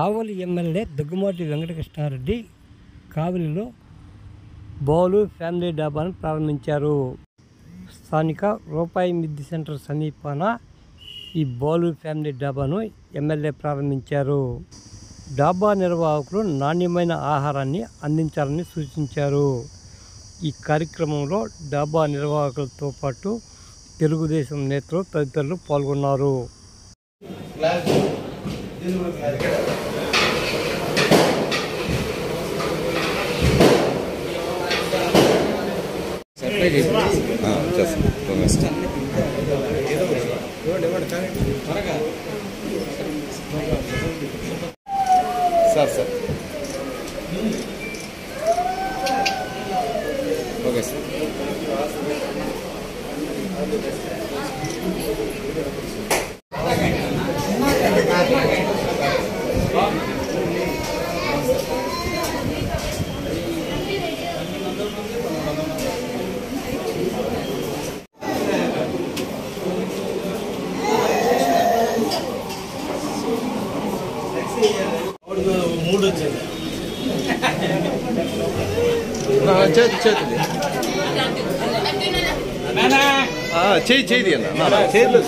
కావలి MLA Daggumati Venkatakrishna Reddy కావలిలో bowl family డాబాను ప్రారంభించారు. స్థానిక రూపాయి మిద్ది సెంటర్ సమీపాన ఈ బౌలు ఫ్యామిలీ డాబాను ఎమ్మెల్యే ప్రారంభించారు. డాబా నిర్వాహకులు నాణ్యమైన ఆహారాన్ని అందించాలని సూచించారు. ఈ కార్యక్రమంలో డాబా నిర్వాహకులతో పాటు తెలుగుదేశం నేతలు తదితరులు పాల్గొన్నారు. Sir okay sir. మూడు వచ్చింది చేతి అన్న చేతిలో